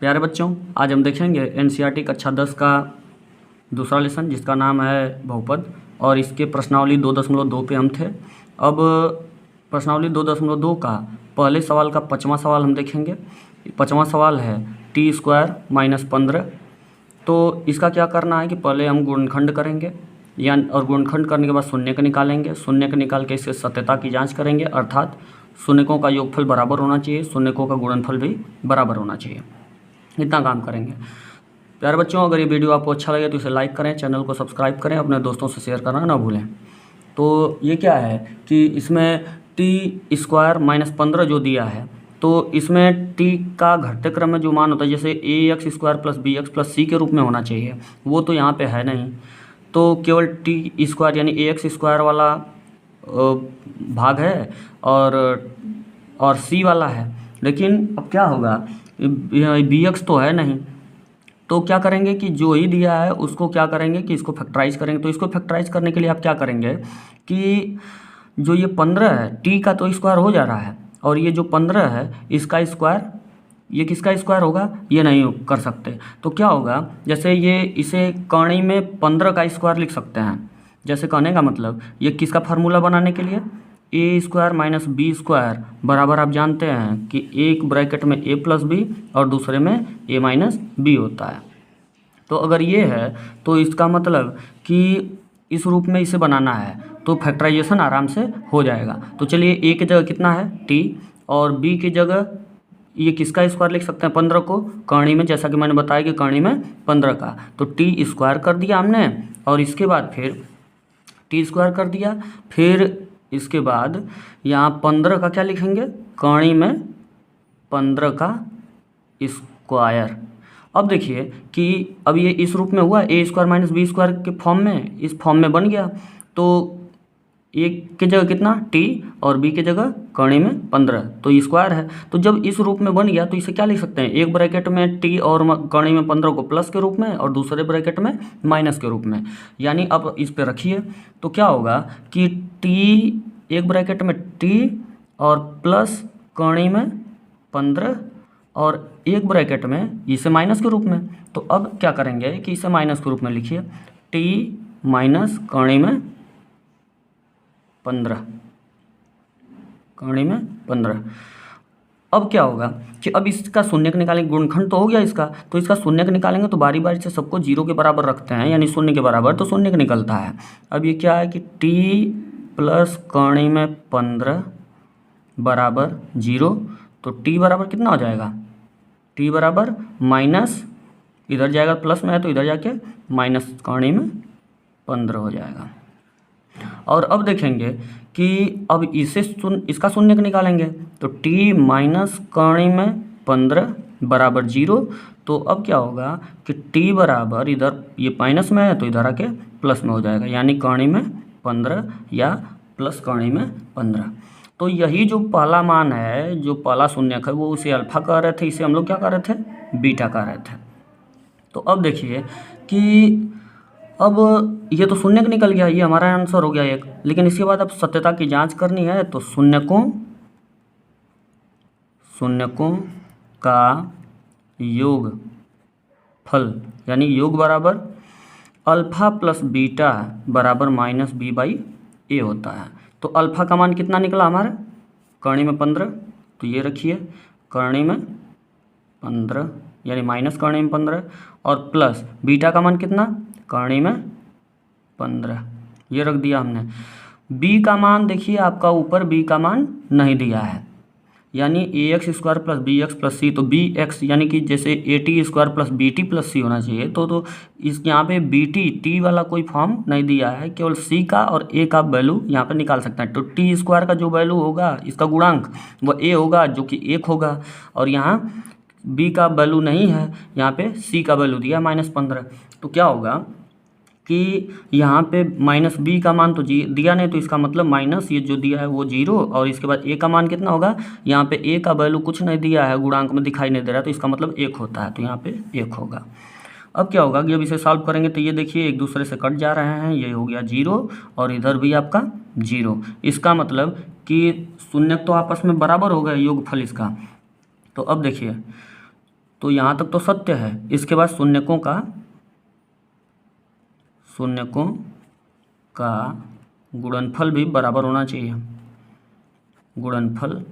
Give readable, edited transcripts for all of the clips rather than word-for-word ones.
प्यारे बच्चों, आज हम देखेंगे एनसीईआरटी कक्षा 10 का दूसरा लेसन जिसका नाम है बहुपद, और इसके प्रश्नावली 2.2 पे हम थे। अब प्रश्नावली 2.2 का पहले सवाल का 5वां सवाल हम देखेंगे। 5वां सवाल है टी स्क्वायर माइनस 15। तो इसका क्या करना है कि पहले हम गुणनखंड करेंगे और गुणनखंड करने के बाद शून्य का निकालेंगे। शून्य का निकाल के इससे सत्यता की जांच करेंगे, अर्थात शून्यकों का योगफल बराबर होना चाहिए, शून्यकों का गुणनफल भी बराबर होना चाहिए। इतना काम करेंगे। प्यारे बच्चों, अगर ये वीडियो आपको अच्छा लगे तो इसे लाइक करें, चैनल को सब्सक्राइब करें, अपने दोस्तों से शेयर करना ना भूलें। तो ये क्या है कि इसमें टी स्क्वायर माइनस 15 जो दिया है, तो इसमें टी का घटते क्रम में जो मान होता है, जैसे a x square plus b x plus c के रूप में होना चाहिए, वो तो यहाँ पे है नहीं। तो केवल टी स्क्वायर यानी ए एक्स स्क्वायर वाला भाग है और सी वाला है। लेकिन अब क्या होगा, बी एक्स तो है नहीं, तो क्या करेंगे कि जो ही दिया है उसको क्या करेंगे कि इसको फैक्टराइज करेंगे। तो इसको फैक्टराइज करने के लिए आप क्या करेंगे कि जो ये 15 है, टी का तो स्क्वायर हो जा रहा है, और ये जो 15 है इसका स्क्वायर, ये किसका स्क्वायर होगा, ये नहीं कर सकते। तो क्या होगा, जैसे ये इसे कर्ण में 15 का स्क्वायर लिख सकते हैं। जैसे कहने का मतलब ये किसका फार्मूला बनाने के लिए, ए स्क्वायर माइनस बी स्क्वायर बराबर, आप जानते हैं कि एक ब्रैकेट में ए प्लस बी और दूसरे में ए माइनस बी होता है। तो अगर ये है तो इसका मतलब कि इस रूप में इसे बनाना है, तो फैक्टराइजेशन आराम से हो जाएगा। तो चलिए, ए की जगह कितना है टी, और बी की जगह ये किसका स्क्वायर लिख सकते हैं, 15 को कर्णी में, जैसा कि मैंने बताया कि कर्णी में 15 का, तो टी स्क्वायर कर दिया हमने, और इसके बाद फिर टी स्क्वायर कर दिया। फिर इसके बाद यहाँ 15 का क्या लिखेंगे, कर्णी में 15 का स्क्वायर। अब देखिए कि अब ये इस रूप में हुआ, ए स्क्वायर माइनस बी स्क्वायर के फॉर्म में, इस फॉर्म में बन गया। तो ए की जगह कितना टी और बी की जगह कर्णी में 15, तो ये स्क्वायर है। तो जब इस रूप में बन गया तो इसे क्या लिख सकते हैं, एक ब्रैकेट में टी और कर्णी में 15 को प्लस के रूप में और दूसरे ब्रैकेट में माइनस के रूप में। यानी अब इस पे रखिए तो क्या होगा कि टी, एक ब्रैकेट में टी और प्लस कर्णी में 15 और एक ब्रैकेट में इसे माइनस के रूप में। तो अब क्या करेंगे कि इसे माइनस के रूप में लिखिए, टी माइनस कर्णी में 15, कर्णी में 15। अब क्या होगा कि अब इसका शून्य का निकालेंगे, गुणनखंड तो हो गया इसका, तो इसका शून्य का निकालेंगे तो बारी बारी से सबको 0 के बराबर रखते हैं, यानी शून्य के बराबर, तो शून्य का निकलता है। अब ये क्या है कि टी प्लस कर्णी में 15 बराबर 0, तो टी बराबर कितना हो जाएगा, टी बराबर माइनस, इधर जाएगा प्लस में है तो इधर जाके माइनस कर्णी में 15 हो जाएगा। और अब देखेंगे कि अब इसे इसका शून्य का निकालेंगे, तो टी माइनस कर्णी में 15 बराबर 0। तो अब क्या होगा कि टी बराबर, इधर ये माइनस में है तो इधर आके प्लस में हो जाएगा, यानी कर्णी में 15 या प्लस कर्णी में 15। तो यही जो पहला मान है, जो पहला शून्यक है, वो उसे अल्फा कह रहे थे, इसे हम लोग क्या कह रहे थे, बीटा कह रहे थे। तो अब देखिए कि अब ये तो शून्य का निकल गया, ये हमारा आंसर हो गया एक। लेकिन इसके बाद अब सत्यता की जांच करनी है, तो शून्यकों का योगफल यानी योग बराबर अल्फा प्लस बीटा बराबर माइनस बी बाई ए होता है। तो अल्फा का मान कितना निकला हमारा, कर्णी में 15, तो ये रखिए कर्णी में 15 यानी माइनस कर्णी में 15, और प्लस बीटा का मान कितना, कर्णी में 15, ये रख दिया हमने। बी का मान देखिए आपका ऊपर बी का मान नहीं दिया है, यानी a x square plus b x plus c, तो बी एक्स यानी कि जैसे a t square plus b t plus c होना चाहिए। तो इस यहाँ पे बी टी वाला कोई फॉर्म नहीं दिया है, केवल सी का और ए का वैल्यू यहाँ पे निकाल सकते हैं। तो टी स्क्वायर का जो वैल्यू होगा, इसका गुणांक, वो ए होगा जो कि 1 होगा, और यहाँ बी का वैल्यू नहीं है, यहाँ पे सी का वैल्यू दिया -15। तो क्या होगा कि यहाँ पे माइनस बी का मान तो दिया नहीं, तो इसका मतलब माइनस ये जो दिया है वो 0, और इसके बाद ए का मान कितना होगा, यहाँ पे ए का वैल्यू कुछ नहीं दिया है, गुणांक में दिखाई नहीं दे रहा है, तो इसका मतलब 1 होता है, तो यहाँ पे 1 होगा। अब क्या होगा कि अब इसे सॉल्व करेंगे तो ये देखिए एक दूसरे से कट जा रहे हैं, ये हो गया 0 और इधर भी आपका 0। इसका मतलब कि शून्य तो आपस में बराबर हो गए योगफल इसका। तो अब देखिए, तो यहाँ तक तो सत्य है। इसके बाद शून्यकों का गुणनफल भी बराबर होना चाहिए। गुणनफल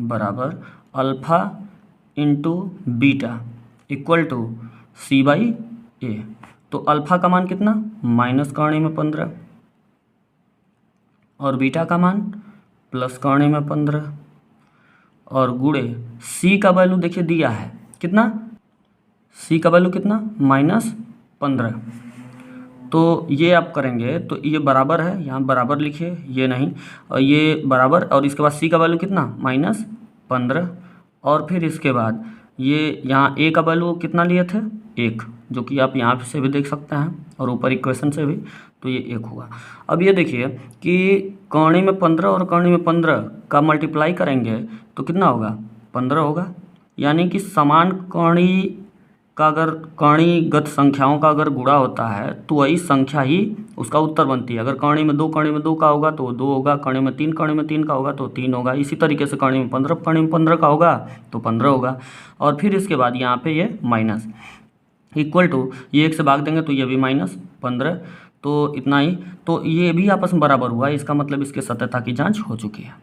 बराबर alpha into beta equal to C/A। तो अल्फा का मान कितना, माइनस कॉर्णी में 15 और बीटा का मान प्लस कॉर्णी में 15 और गुणे C का वैल्यू देखिए दिया है कितना, C का वैल्यू कितना, -15। तो ये आप करेंगे तो ये बराबर है, यहाँ बराबर लिखिए, ये नहीं, और ये बराबर, और इसके बाद C का वैल्यू कितना, -15। और फिर इसके बाद ये यहाँ A का वैल्यू कितना लिए थे, 1, जो कि आप यहाँ से भी देख सकते हैं और ऊपर इक्वेशन से भी, तो ये 1 होगा। अब ये देखिए कि कॉर्णी में 15 और कॉर्णी में 15 का मल्टीप्लाई करेंगे तो कितना होगा, 15 होगा। यानी कि समान कॉर्णी का अगर कॉर्णीगत संख्याओं का अगर गुणा होता है तो वही संख्या ही उसका उत्तर बनती है। अगर कॉर्णी में 2 कॉर्णी में 2 का होगा तो 2 होगा, कॉर्णी में 3 कॉर्णी में 3 का होगा तो 3 होगा। इसी तरीके से कॉर्णी में 15 कॉर्णी में 15 का होगा तो 15 होगा। और फिर इसके बाद यहाँ पे ये माइनस इक्वल टू, ये 1 से भाग देंगे तो ये भी -15। तो इतना ही, तो ये भी आपस में बराबर हुआ, इसका मतलब इसके सत्यता की जांच हो चुकी है।